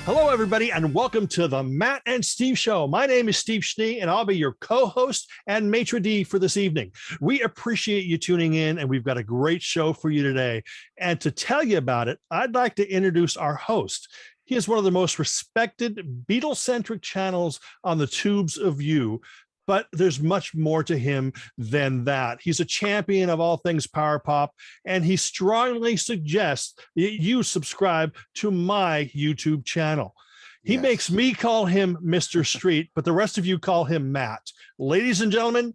Hello, everybody, and welcome to the Matt and Steve Show. My name is Steve Schnee, and I'll be your co-host and maitre d' for this evening. We appreciate you tuning in, and we've got a great show for you today. And to tell you about it, I'd like to introduce our host. He is one of the most respected Beatles-centric channels on the tubes of you, but there's much more to him than that. He's a champion of all things power pop, and he strongly suggests that you subscribe to my YouTube channel. He makes me call him Mr. Street, but the rest of you call him Matt. Ladies and gentlemen,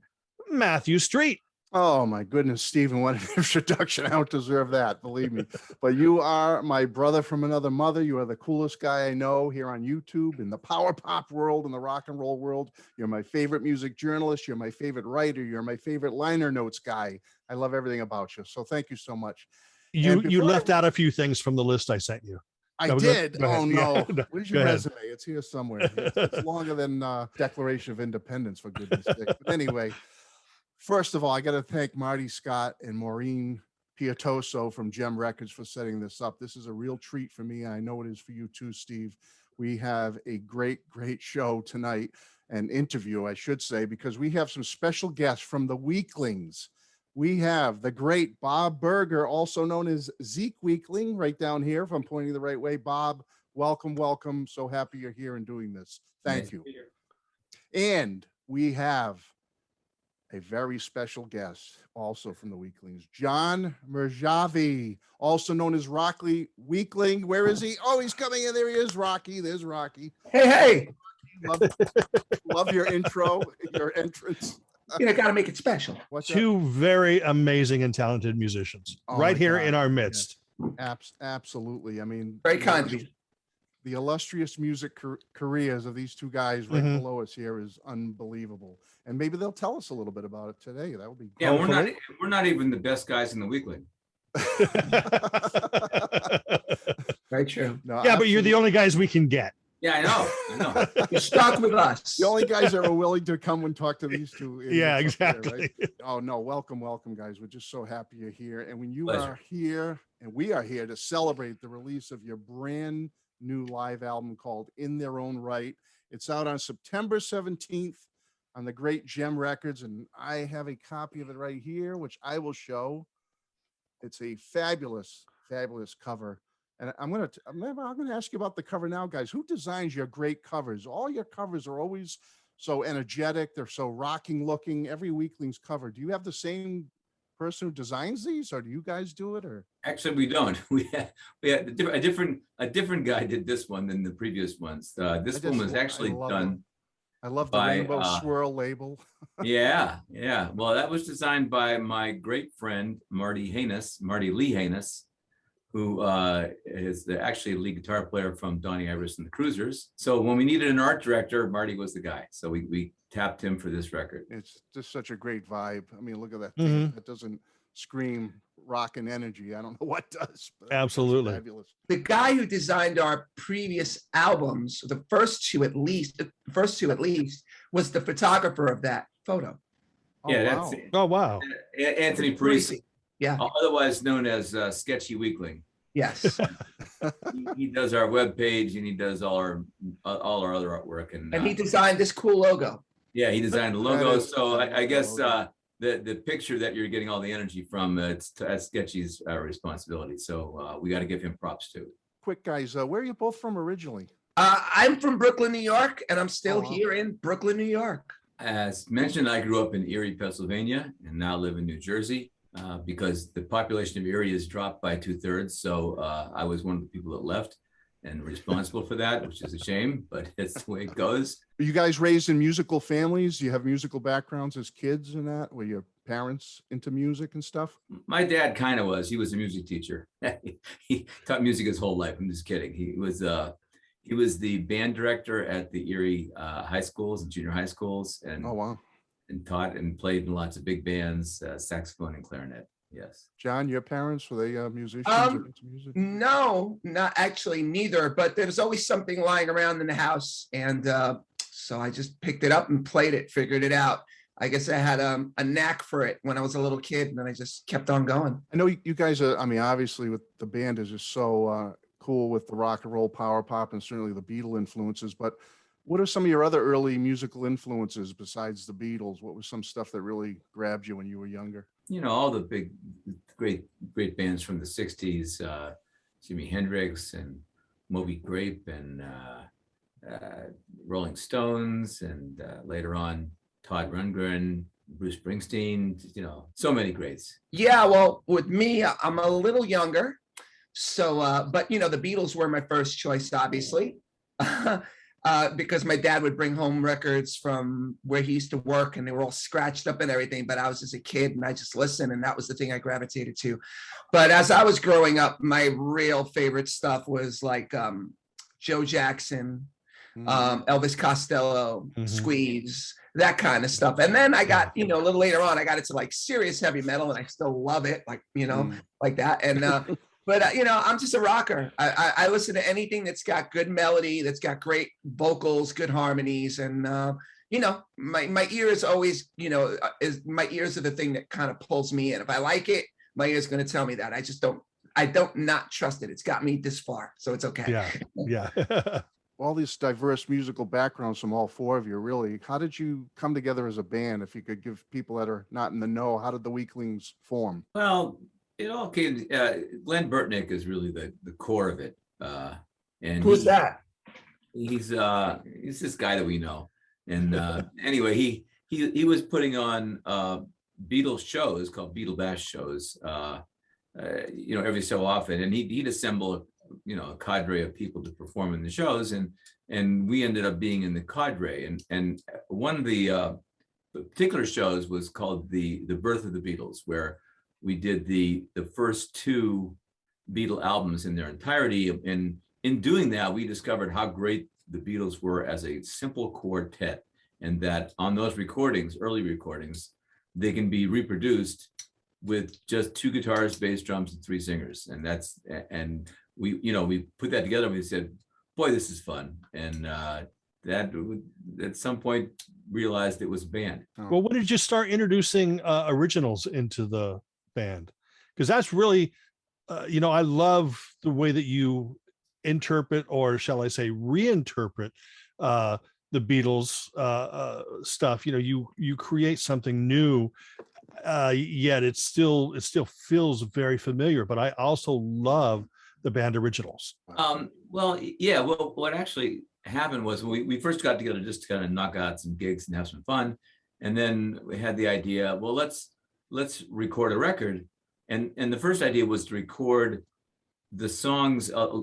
Matthew Street. Oh my goodness, Stephen, what an introduction. I don't deserve that, believe me. But you are my brother from another mother. You are the coolest guy I know here on YouTube, in the power pop world, in the rock and roll world. You're my favorite music journalist. You're my favorite writer. You're my favorite liner notes guy. I love everything about you. So thank you so much. You left out a few things from the list I sent you. I did. Oh no. Yeah. Where's your resume? It's here somewhere. It's longer than Declaration of Independence, for goodness sake. But anyway, first of all, I got to thank Marty Scott and Maureen Piatoso from Gem Records for setting this up. This is a real treat for me. I know it is for you too, Steve. We have a great show tonight, an interview, I should say, because we have some special guests from the Weeklings. We have the great Bob Berger, also known as Zeke Weekling, right down here, if I'm pointing the right way. Bob, welcome, welcome. So happy you're here and doing this. Thank you. And we have a very special guest, also from the Weeklings, John Merjave, also known as Rocky Weekling. Where is he? Oh, he's coming in. There he is, Rocky. There's Rocky. Hey. Love your intro, your entrance. Got to make it special. Two very amazing and talented musicians right here in our midst. Absolutely. I mean, very kind of you. The illustrious music careers of these two guys right below us here is unbelievable. And maybe they'll tell us a little bit about it today. That would be great. Yeah, we're not even the best guys in the Weekling. Very true. No, yeah, but you're the only guys we can get. Yeah, I know. You're stuck with us. The only guys that are willing to come and talk to these two. Yeah, exactly. Right? Oh no, welcome, guys. We're just so happy you're here. And when you are here, and we are here to celebrate the release of your brand new live album called In Their Own Right. It's out on September 17th on the great Gem Records, and I have a copy of it right here, which I will show. It's a fabulous cover. And I'm gonna ask you about the cover now, guys. Who designs your great covers? All your covers are always so energetic. They're so rocking looking. Every Weeklings cover. Do you have the same person who designs these, or do you guys do it? Or actually, we don't. We had a different guy did this one than the previous ones. This one was actually done. I love the rainbow swirl label. yeah. Well, that was designed by my great friend Marty Lee Haynes, who is actually a lead guitar player from Donny Iris and the Cruisers. So when we needed an art director, Marty was the guy. So we tapped him for this record. It's just such a great vibe. I mean, look at that thing. That doesn't scream rock and energy. I don't know what does. Absolutely. Fabulous. The guy who designed our previous albums, the first two at least, was the photographer of that photo. That's it. Oh, wow. Anthony Parisi. Yeah. Otherwise known as Sketchy Weekling. Yes. he does our webpage and he does all our other artwork. And he designed this cool logo. Yeah, he designed the logo. So I guess the picture that you're getting all the energy from, that's Sketchy's responsibility. So we got to give him props too. Quick, guys, where are you both from originally? I'm from Brooklyn, New York, and I'm still here in Brooklyn, New York. As mentioned, I grew up in Erie, Pennsylvania, and now live in New Jersey. Because the population of Erie has dropped by 2/3. So I was one of the people that left and responsible for that, which is a shame, but it's the way it goes. Are you guys raised in musical families? Do you have musical backgrounds as kids and that? Were your parents into music and stuff? My dad kind of was. He was a music teacher. He taught music his whole life. I'm just kidding. He was the band director at the Erie high schools and junior high schools. And oh, wow. And taught and played in lots of big bands, saxophone and clarinet. Yes. John, your parents, were they musicians? Music? No, not actually, neither. But there was always something lying around in the house, and so I just picked it up and played it, figured it out. I guess I had a knack for it when I was a little kid, and then I just kept on going. I know you guys are. I mean, obviously, with the band is just so cool with the rock and roll, power pop, and certainly the Beatle influences. But what are some of your other early musical influences besides the Beatles? What was some stuff that really grabbed you when you were younger? You know, all the big, great bands from the 60s, Jimi Hendrix and Moby Grape and Rolling Stones, and later on, Todd Rundgren, Bruce Springsteen, you know, so many greats. Yeah, well, with me, I'm a little younger. So, but, you know, the Beatles were my first choice, obviously, because my dad would bring home records from where he used to work and they were all scratched up and everything. But I was just a kid and I just listened, and that was the thing I gravitated to. But as I was growing up, my real favorite stuff was like Joe Jackson, Elvis Costello, Squeeze, that kind of stuff. And then I got, you know, a little later on, I got into like serious heavy metal, and I still love it, like, you know, like that. And but you know, I'm just a rocker. I listen to anything that's got good melody, that's got great vocals, good harmonies, and you know, my ears always, you know, my ears are the thing that kind of pulls me in. If I like it, my ear's going to tell me that. I don't not trust it. It's got me this far, so it's okay. Yeah. All these diverse musical backgrounds from all four of you, really. How did you come together as a band? If you could give people that are not in the know, how did the Weeklings form? Well, it all came, Glenn Burtnick is really the core of it. And Who's that? He's this guy that we know. And anyway, he was putting on Beatles shows called Beatle Bash shows, you know, every so often. And he'd assemble you know, a cadre of people to perform in the shows, and we ended up being in the cadre. And one of the particular shows was called the Birth of the Beatles, where we did the first two Beatle albums in their entirety. And in doing that, we discovered how great the Beatles were as a simple quartet, and that on those recordings, early recordings, they can be reproduced with just two guitars, bass, drums, and three singers. And we put that together and we said, boy, this is fun. And that at some point realized it was a band. Well, when did you start introducing originals into the band? Because that's really, you know, I love the way that you interpret, or shall I say reinterpret, the Beatles stuff. You know, you create something new, yet it still feels very familiar. But I also love the band originals. Well, yeah. Well, what actually happened was we first got together just to kind of knock out some gigs and have some fun, and then we had the idea, well, let's record a record, and the first idea was to record the songs, a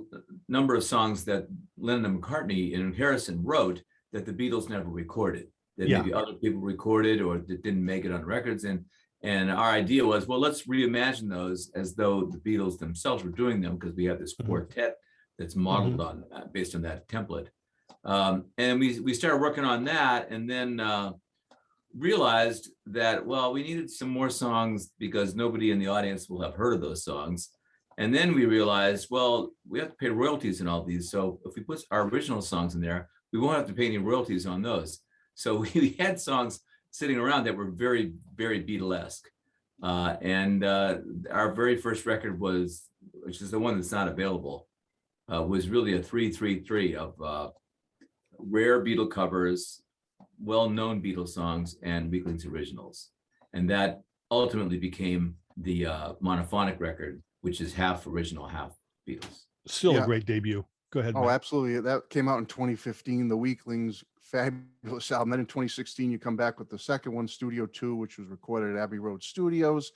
number of songs that Lennon and McCartney and Harrison wrote that the Beatles never recorded, that maybe other people recorded or that didn't make it on records. And our idea was, well, let's reimagine those as though the Beatles themselves were doing them, because we have this quartet that's modeled on based on that template. And we started working on that, and then realized that, well, we needed some more songs because nobody in the audience will have heard of those songs. And then we realized, well, we have to pay royalties on all these. So if we put our original songs in there, we won't have to pay any royalties on those. So we had songs sitting around that were very, very Beatlesque. And our very first record was, which is the one that's not available, was really a 3-3-3 of rare Beatle covers, well-known Beatles songs, and Weeklings originals. And that ultimately became the monophonic record, which is half original, half Beatles. Still a great debut. Go ahead. Oh, Matt. absolutely. That came out in 2015, the Weeklings, fabulous album. Then in 2016, you come back with the second one, Studio 2, which was recorded at Abbey Road Studios.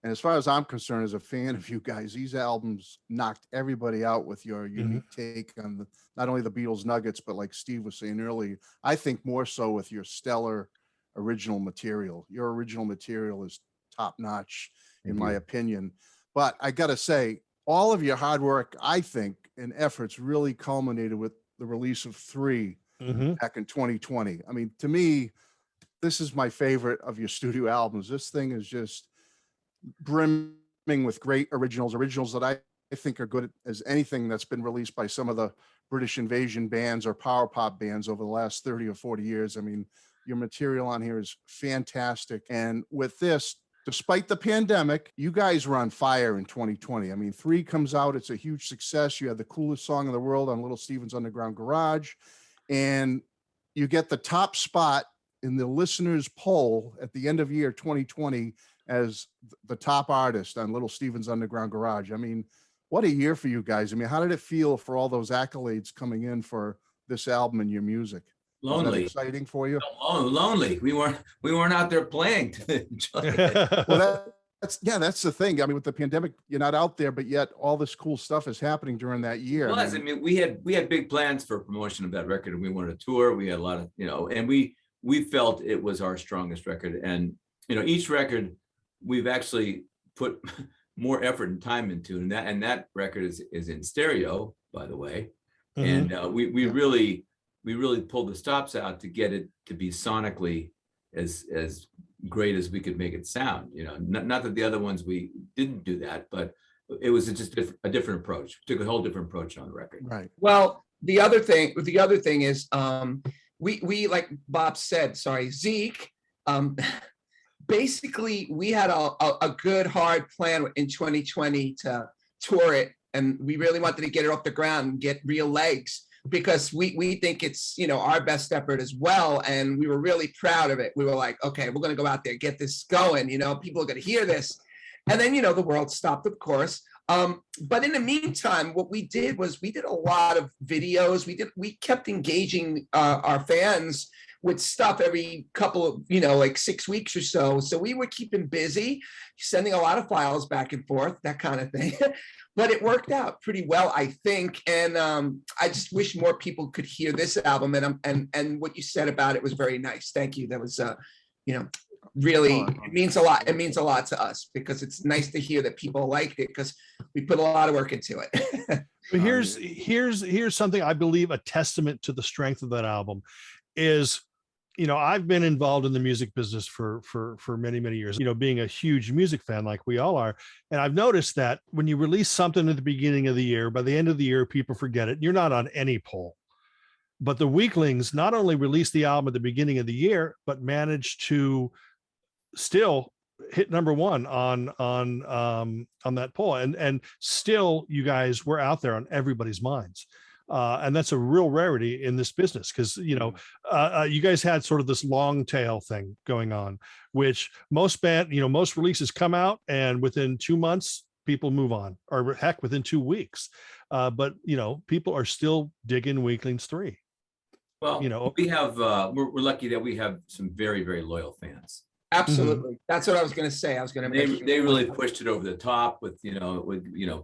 And as far as I'm concerned, as a fan of you guys, these albums knocked everybody out with your unique take on not only the Beatles nuggets, but like Steve was saying earlier, I think more so with your stellar original material. Your original material is top notch, in my opinion. But I got to say, all of your hard work, I think, and efforts really culminated with the release of 3 back in 2020. I mean, to me, this is my favorite of your studio albums. This thing is just brimming with great originals that I think are good as anything that's been released by some of the British invasion bands or power pop bands over the last 30 or 40 years. I mean, your material on here is fantastic. And with this, despite the pandemic, you guys were on fire in 2020. I mean, 3 comes out, it's a huge success. You had the coolest song in the world on Little Steven's Underground Garage, and you get the top spot in the listeners' poll at the end of year 2020 as the top artist on Little Steven's Underground Garage. I mean, what a year for you guys. I mean, how did it feel for all those accolades coming in for this album and your music? Lonely. Was that exciting for you? Oh, lonely. We weren't out there playing to enjoy it. Well, that's the thing. I mean, with the pandemic, you're not out there, but yet all this cool stuff is happening during that year. I mean, we had big plans for promotion of that record, and we wanted to tour. We had a lot of, and we felt it was our strongest record. And each record we've actually put more effort and time into, and that record is in stereo, by the way. Mm-hmm. And we really pulled the stops out to get it to be sonically as great as we could make it sound. Not that the other ones we didn't do that, but it was just a different approach. We took a whole different approach on the record. Right. Well, the other thing is we like Bob said, Zeke, basically we had a good hard plan in 2020 to tour it, and we really wanted to get it off the ground and get real legs, because we think it's our best effort as well, and we were really proud of it. We were like, okay, we're going to go out there, get this going, people are going to hear this. And then the world stopped, of course. But in the meantime, what we did was we did a lot of videos. We kept engaging our fans with stuff every couple of like 6 weeks or so. So we were keeping busy, sending a lot of files back and forth, that kind of thing. But it worked out pretty well, I think. And I just wish more people could hear this album. And what you said about it was very nice. Thank you. That was really, it means a lot. It means a lot to us, because it's nice to hear that people liked it, because we put a lot of work into it. But here's something I believe a testament to the strength of that album is, I've been involved in the music business for many, many years, being a huge music fan like we all are. And I've noticed that when you release something at the beginning of the year, by the end of the year, people forget it. You're not on any poll. But the Weeklings not only released the album at the beginning of the year, but managed to still hit number 1 on that poll. And still you guys were out there on everybody's minds. And that's a real rarity in this business, because you guys had sort of this long tail thing going on, which most releases come out and within 2 months people move on, or heck, within 2 weeks. But people are still digging Weeklings 3. Well, we have we're lucky that we have some very, very loyal fans. Absolutely. Mm-hmm. That's what I was going to say. They really pushed it over the top with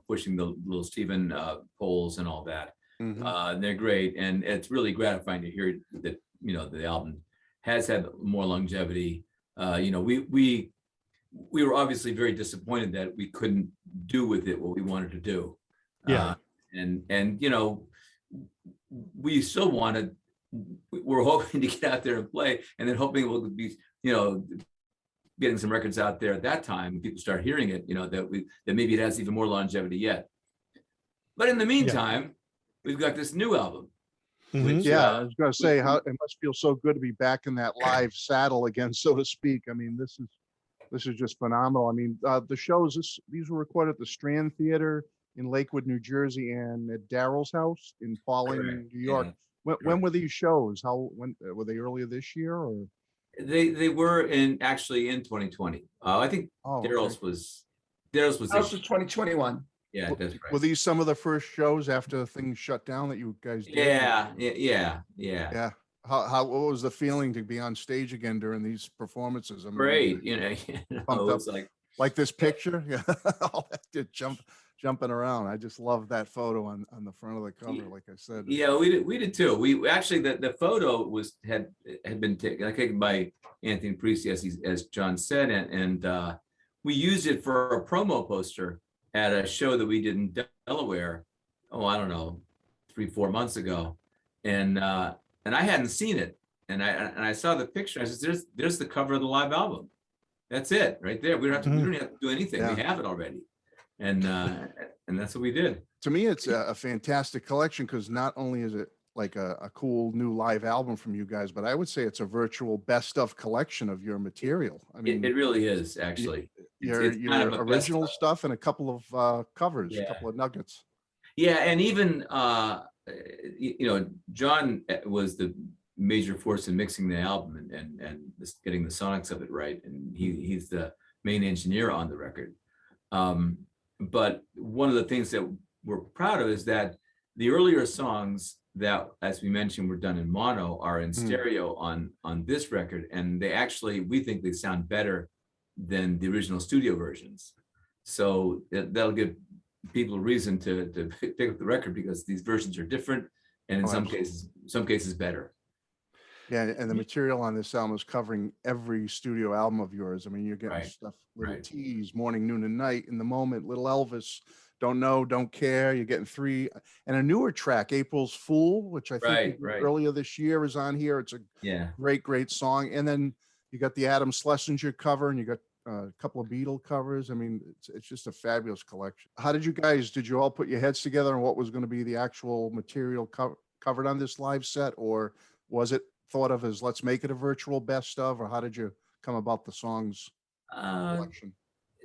pushing the Little Steven polls and all that. Mm-hmm. They're great, and it's really gratifying to hear that the album has had more longevity. We were obviously very disappointed that we couldn't do with it what we wanted to do. Yeah, and we still wanted. We're hoping to get out there and play, and then hoping we'll be getting some records out there at that time when people start hearing it. That maybe it has even more longevity yet. But in the meantime, we've got this new album. Mm-hmm. Which, I was going to say, how it must feel so good to be back in that live saddle again, so to speak. I mean, this is just phenomenal. I mean, the shows, these were recorded at the Strand Theater in Lakewood, New Jersey, and at Daryl's house in Pawling, New York. Yeah. When were these shows? When were they, earlier this year, or? They were actually in 2020. I think Daryl's was this 2021. Yeah, that's right. Were these some of the first shows after things shut down that you guys did? Yeah. What was the feeling to be on stage again during these performances? I mean, great, pumped up, like this picture, all that jumping around. I just love that photo on the front of the cover. Like I said, we did too. We actually the photo had been taken by Anthony Parisi, as John said, and we used it for a promo poster at a show that we did in Delaware. I don't know, 3-4 months ago, and I hadn't seen it, and I saw the picture. I said, "There's the cover of the live album. That's it, right there. We don't have to do anything. We have it already." And that's what we did. To me, it's a fantastic collection, because not only is it like a cool new live album from you guys, but I would say it's a virtual best of collection of your material. I mean, it really is actually. your kind of a best original of. stuff and a couple of covers, a Yeah. couple of nuggets. Yeah, and even John was the major force in mixing the album and getting the sonics of it right, and he's the main engineer on the record. But one of the things that we're proud of is that the earlier songs that, as we mentioned, were done in mono are in stereo on this record, and they actually, we think they sound better than the original studio versions. So that'll give people a reason to pick up the record, because these versions are different, and in some cases better. Yeah, and the material on this album is covering every studio album of yours. I mean, you're getting stuff, Little Tease, Morning, Noon, and Night, In the Moment, Little Elvis, Don't Know, Don't Care. You're getting 3, and a newer track, April's Fool, which I think earlier this year is on here. It's a great song. And then you got the Adam Schlesinger cover, and you got a couple of Beatle covers. I mean, it's just a fabulous collection. How did you all put your heads together on what was going to be the actual material covered on this live set, or was it thought of as let's make it a virtual best of, or how did you come about the songs selection?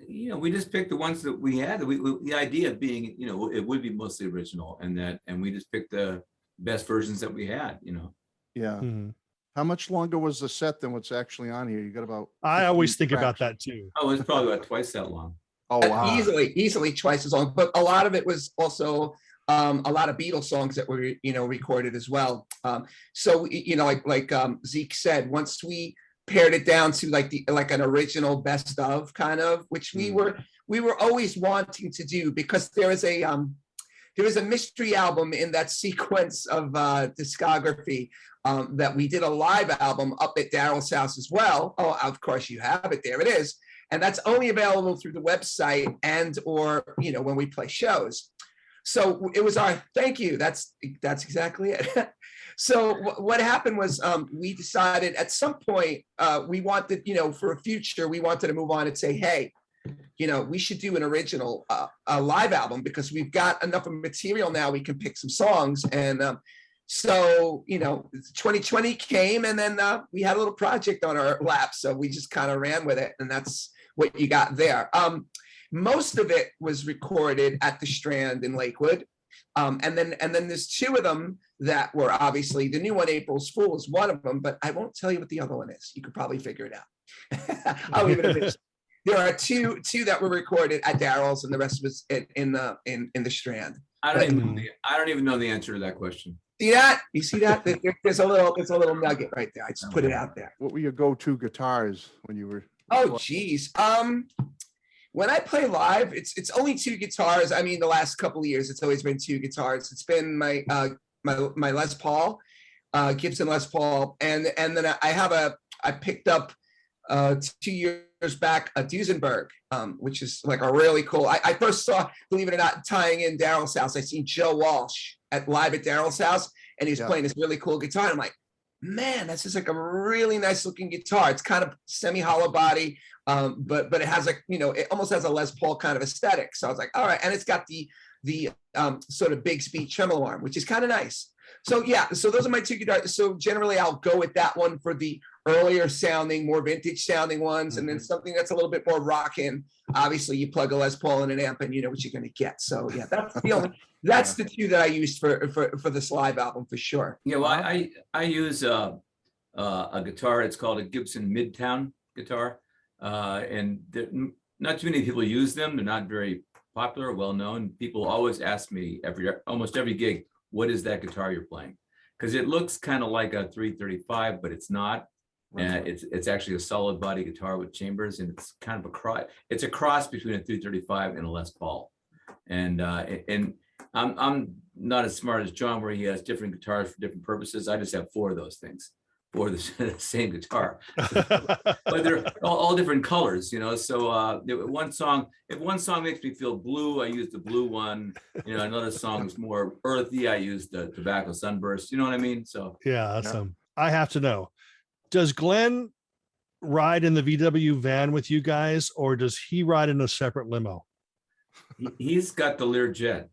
We just picked the ones that we had. The idea being, it would be mostly original, and we just picked the best versions that we had. Yeah. Mm-hmm. How much longer was the set than what's actually on here? You got about. I always think about that too. Oh, it's probably about twice that long. Oh wow! Easily twice as long. But a lot of it was also a lot of Beatles songs that were recorded as well. So like Zeke said, once we pared it down to like an original best of kind of, which we were always wanting to do, because there is a mystery album in that sequence of discography that we did a live album up at Daryl's house as well. Oh, of course you have it. There it is. And that's only available through the website and or when we play shows. So it was our thank you. That's exactly it. So what happened was we decided at some point we wanted, for a future, we wanted to move on and say, hey, we should do an original a live album, because we've got enough of material now. We can pick some songs. And so 2020 came, and then we had a little project on our lap. So we just kind of ran with it. And that's what you got there. Most of it was recorded at the Strand in Lakewood. And then there's 2 of them that were obviously, the new one, April's Fool, is one of them, but I won't tell you what the other one is. You could probably figure it out. I'll leave it at this. There are two that were recorded at Daryl's, and the rest was in the Strand. I don't even know the answer to that question. See that? You see that? There's a little nugget right there. I just put it out there. What were your go-to guitars when you were? Oh, geez. When I play live, it's only 2 guitars. I mean, the last couple of years, it's always been 2 guitars. It's been my Les Paul, Gibson Les Paul, and then I picked up 2 years back a Duesenberg, which is like a really cool. I first saw, believe it or not, tying in Daryl's house. I seen Joe Walsh live at Daryl's house, and he was playing this really cool guitar. And I'm like, man, that's just like a really nice looking guitar. It's kind of semi-hollow body, but it has it almost has a Les Paul kind of aesthetic. So I was like, all right, and it's got the sort of Bigsby tremolo arm, which is kind of nice. So yeah, so those are my 2 guitars. So generally I'll go with that one for the earlier sounding, more vintage sounding ones, and then something that's a little bit more rockin'. Obviously you plug a Les Paul in an amp and you know what you're gonna get. So yeah, that's the 2 that I used for this live album for sure. Yeah, well, I use a guitar. It's called a Gibson Midtown guitar, and not too many people use them. They're not very popular, well known. People always ask me almost every gig, what is that guitar you're playing? Because it looks kind of like a 335, but it's not. It's actually a solid body guitar with chambers, and it's kind of it's a cross between a 335 and a Les Paul. And I'm not as smart as John, where he has different guitars for different purposes. I just have 4 of those things for the same guitar, but they're all different colors, So if one song makes me feel blue, I use the blue one. Another song is more earthy, I use the Tobacco Sunburst. You know what I mean? So yeah, awesome. I have to know, does Glenn ride in the VW van with you guys, or does he ride in a separate limo? He's got the Learjet.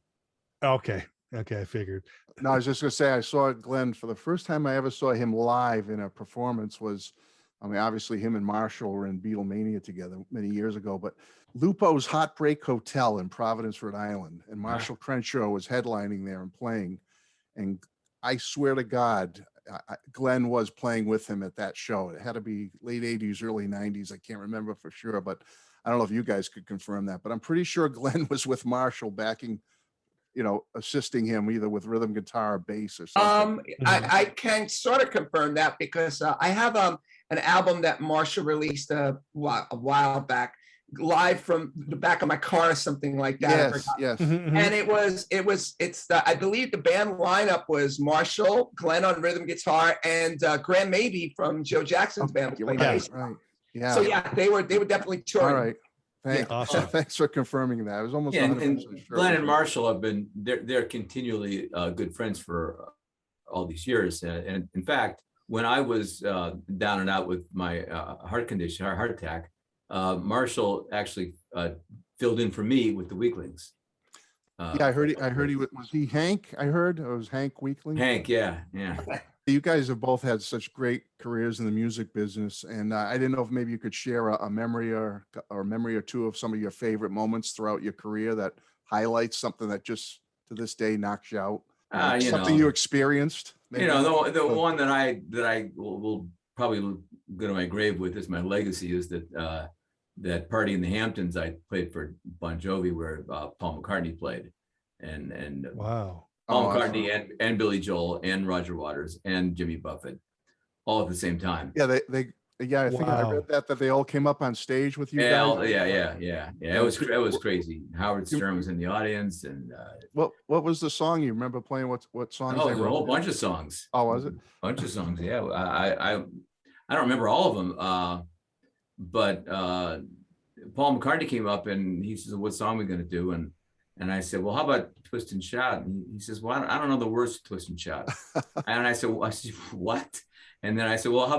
Okay, I figured. No, I was just gonna say, I saw Glenn for the first time I ever saw him live in a performance was, I mean, obviously him and Marshall were in Beatlemania together many years ago, but Lupo's Heartbreak Hotel in Providence, Rhode Island, and Marshall Crenshaw was headlining there and playing. And I swear to God, Glenn was playing with him at that show. It had to be late 80s, early 90s. I can't remember for sure, but I don't know if you guys could confirm that, but I'm pretty sure Glenn was with Marshall backing, assisting him either with rhythm guitar or bass or something. I can sort of confirm that because I have an album that Marshall released a while back, live from the back of my car or something like that. Yes. And I believe the band lineup was Marshall, Glenn on rhythm guitar, and Graham Maybe from Joe Jackson's band. Right. Yeah. So yeah, they were definitely touring. All right. Thanks. Yeah. Awesome. Thanks for confirming that. I was almost and 100% sure. Glenn and Marshall have been they're continually good friends for all these years. And in fact, when I was down and out with my heart condition, heart attack, Marshall actually filled in for me with the Weeklings. Yeah, I heard he was he Hank? I heard it was Hank Weekling. Hank, yeah. You guys have both had such great careers in the music business, and I didn't know if maybe you could share a memory or a memory or two of some of your favorite moments throughout your career that highlights something that just to this day knocks you out. Something you experienced. Maybe? The one that I will probably go to my grave with as my legacy is that that party in the Hamptons I played for Bon Jovi where Paul McCartney played, and wow. Paul McCartney and Billy Joel and Roger Waters and Jimmy Buffett all at the same time. Yeah, I think I read that they all came up on stage with you guys. Yeah. It was crazy. Howard Stern was in the audience, and what was the song you remember playing? What songs? Oh, a whole bunch of songs. Oh, was it? Bunch of songs. Yeah, I don't remember all of them, but Paul McCartney came up and he says, "What song are we going to do?" And I said, "Well, how about Twist and Shout?" And he says, "Well, I don't know the words to Twist and Shout." And I said, "What?" And then I said, "Well, how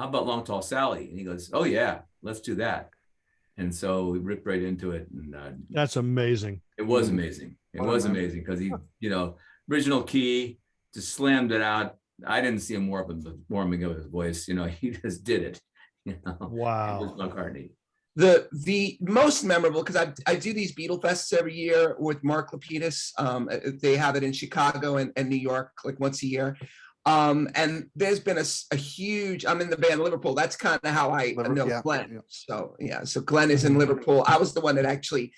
about Long Tall Sally?" And he goes, "Oh yeah, let's do that." And so we ripped right into it. And that's amazing. It was amazing. It was amazing because he, original key, just slammed it out. I didn't see him warming up his voice. He just did it. Wow. It was McCartney. The most memorable, because I do these Beatle Fests every year with Mark Lapidus. They have it in Chicago and New York like once a year. And there's been a huge, I'm in the band Liverpool. That's kind of how I know Glenn. Yeah. So Glenn is in Liverpool. I was the one that actually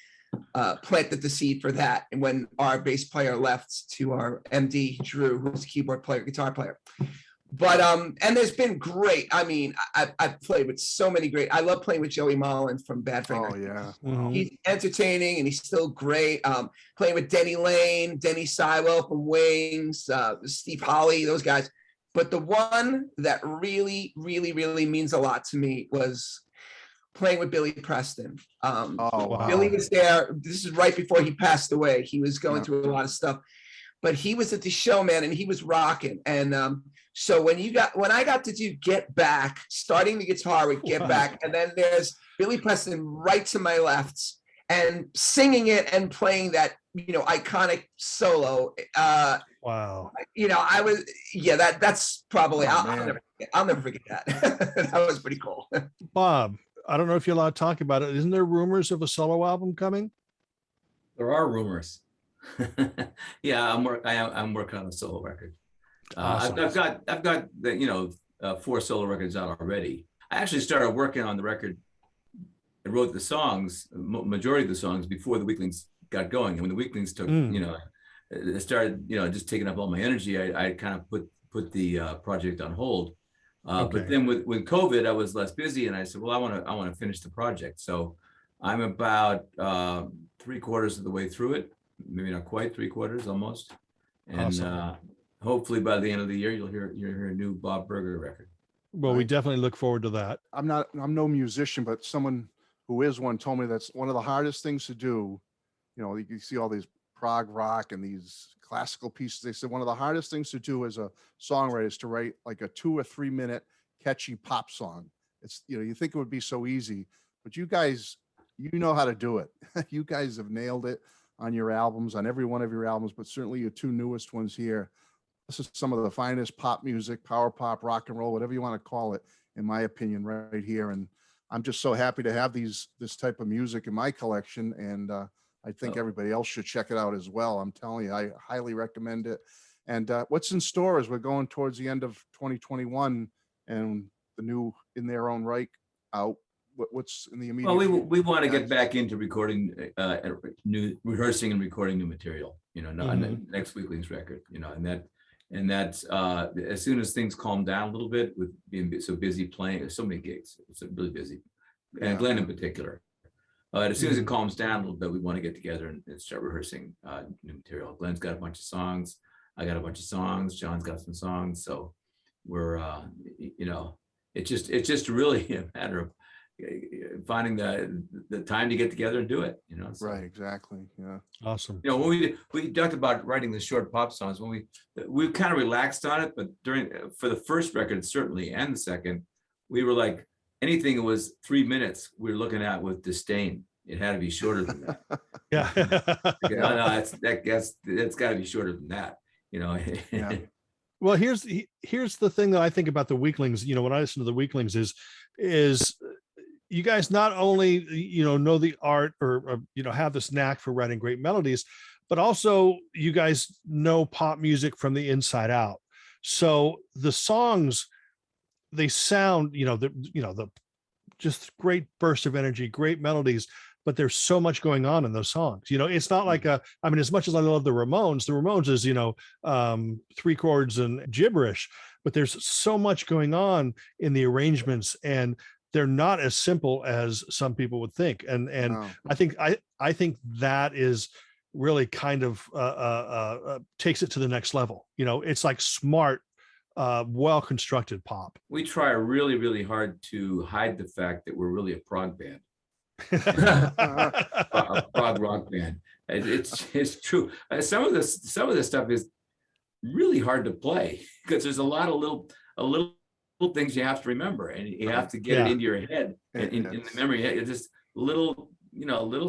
planted the seed for that. And when our bass player left to our MD, Drew, who was a keyboard player, guitar player. But and there's been great. I mean, I've played with so many great. I love playing with Joey Molland from Badfinger. Oh yeah, he's entertaining and he's still great. Playing with Denny Lane, Denny Sywell from Wings, Steve Holley, those guys. But the one that really, really, really means a lot to me was playing with Billy Preston. Wow. Billy was there. This is right before he passed away. He was going through a lot of stuff, but he was at the show, man, and he was rocking. And so when I got to do Get Back, starting the guitar with Get Back, and then there's Billy Preston right to my left and singing it and playing that, iconic solo. Wow. I was, that's probably, I'll never forget that. That was pretty cool. Bob, I don't know if you're allowed to talk about it. Isn't there rumors of a solo album coming? There are rumors. Yeah, I'm working on a solo record. Awesome. I've got the 4 solo records out already. I actually started working on the record and wrote the songs, majority of the songs, before the Weeklings got going. And when the Weeklings took, it started, just taking up all my energy. I kind of put the project on hold. But then with COVID, I was less busy, and I said, well, I want to finish the project. So I'm about 3/4 of the way through it, maybe not quite 3/4, almost. And awesome. Hopefully by the end of the year, you'll hear a new Bob Berger record. Well, we definitely look forward to that. I'm no musician, but someone who is one told me that's one of the hardest things to do. You see all these prog rock and these classical pieces. They said one of the hardest things to do as a songwriter is to write like a 2 or 3 minute catchy pop song. It's, you think it would be so easy, but you guys, you know how to do it. You guys have nailed it. on your albums, on every one of your albums, but certainly your two newest ones here. This is some of the finest pop music, power pop, rock and roll, whatever you want to call it, in my opinion, right here. And I'm just so happy to have this type of music in my collection. And I think everybody else should check it out as well. I'm telling you, I highly recommend it. And what's in store as we're going towards the end of 2021 and the new In Their Own Right out. What's in the immediate? Well, we want to get back into recording, rehearsing and recording new material, on the next Weeklings record, and that's as soon as things calm down a little bit with being so busy playing, so many gigs, it's really busy, and Glenn in particular. As soon as it calms down a little bit, we want to get together and start rehearsing new material. Glenn's got a bunch of songs, I got a bunch of songs, John's got some songs, so we're it's just really a matter of finding the time to get together and do it, so. Right, exactly. Yeah, awesome. When we talked about writing the short pop songs, when we kind of relaxed on it, but for the first record certainly, and the second, we were like, anything that was 3 minutes we were looking at with disdain. It had to be shorter than that. Yeah. No, that's got to be shorter than that. Yeah. Well, here's the thing that I think about the Weeklings. When I listen to the Weeklings, is you guys not only know the art or have this knack for writing great melodies, but also you guys know pop music from the inside out. So the songs, they sound the just great burst of energy, great melodies, but there's so much going on in those songs. It's not like as much as I love the Ramones is, 3 chords and gibberish, but there's so much going on in the arrangements, and they're not as simple as some people would think. And No. I think that is really kind of takes it to the next level. It's like smart, well-constructed pop. We try really, really hard to hide the fact that we're really a prog band. A prog rock band. It's true. Some of this stuff is really hard to play because there's a lot of little things you have to remember, and you have to get it into your head and in the memory. It's just little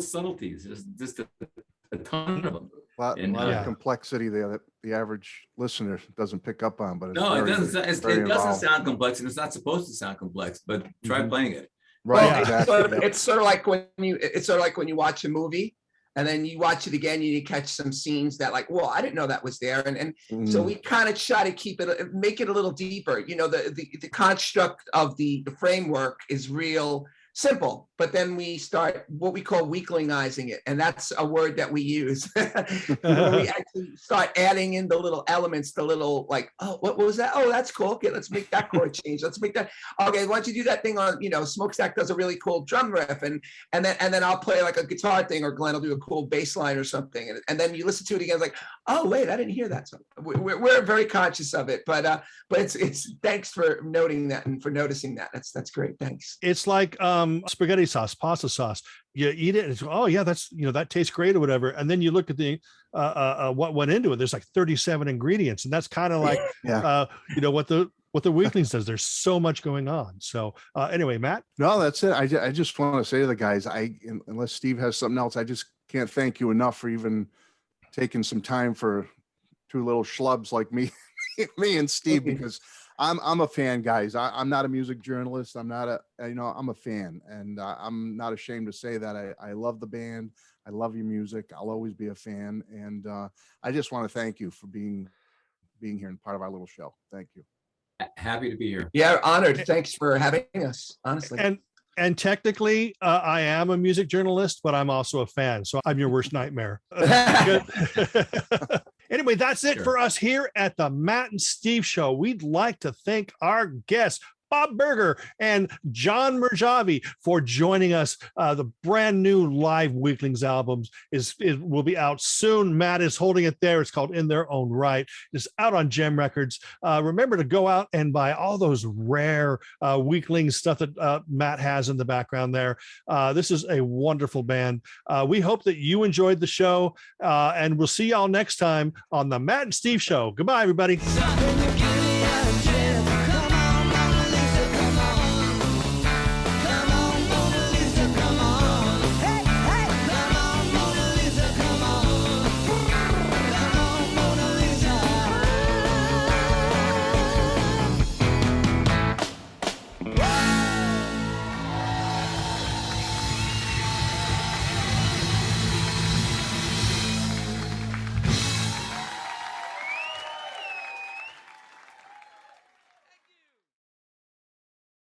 subtleties. Just a ton of them. A lot of complexity there that the average listener doesn't pick up on, but it doesn't sound complex, and it's not supposed to sound complex. But try playing it. Right. Well, Exactly. it's sort of like when you watch a movie and then you watch it again and you catch some scenes that like, well, I didn't know that was there. And so we kind of try to make it a little deeper. The construct of the framework is real simple, but then we start what we call weaklingizing it, and that's a word that we use. We actually start adding in the little elements, the little like, oh, what was that? Oh, that's cool. Okay, let's make that chord change. Let's make that. Okay, why don't you do that thing on, Smokestack does a really cool drum riff, and then I'll play like a guitar thing, or Glenn will do a cool bass line or something, and then you listen to it again, it's like, oh wait, I didn't hear that. So we're very conscious of it, but it's thanks for noting that and for noticing that. That's great. Thanks. It's like spaghetti sauce, pasta sauce. You eat it and it's, oh yeah, that's that tastes great or whatever, and then you look at the what went into it. There's like 37 ingredients, and that's kind of like what the Weeklings does. There's so much going on. So anyway, Matt. No, that's it. I just want to say to the guys, unless Steve has something else, I just can't thank you enough for even taking some time for two little schlubs like me and Steve, because I'm a fan, guys. I'm not a music journalist. I'm not I'm a fan, and I'm not ashamed to say that. I love the band. I love your music. I'll always be a fan, and I just want to thank you for being here and part of our little show. Thank you. Happy to be here. Yeah, honored. Thanks for having us. Honestly. And technically, I am a music journalist, but I'm also a fan. So I'm your worst nightmare. Anyway, that's it for us here at the Matt and Steve Show. We'd like to thank our guests, Bob Berger and John Merjave, for joining us. The brand new live Weeklings albums will be out soon. Matt is holding it there. It's called In Their Own Right. It's out on Gem Records. Remember to go out and buy all those rare Weeklings stuff that Matt has in the background there. This is a wonderful band. We hope that you enjoyed the show, and we'll see y'all next time on the Matt and Steve Show. Goodbye, everybody.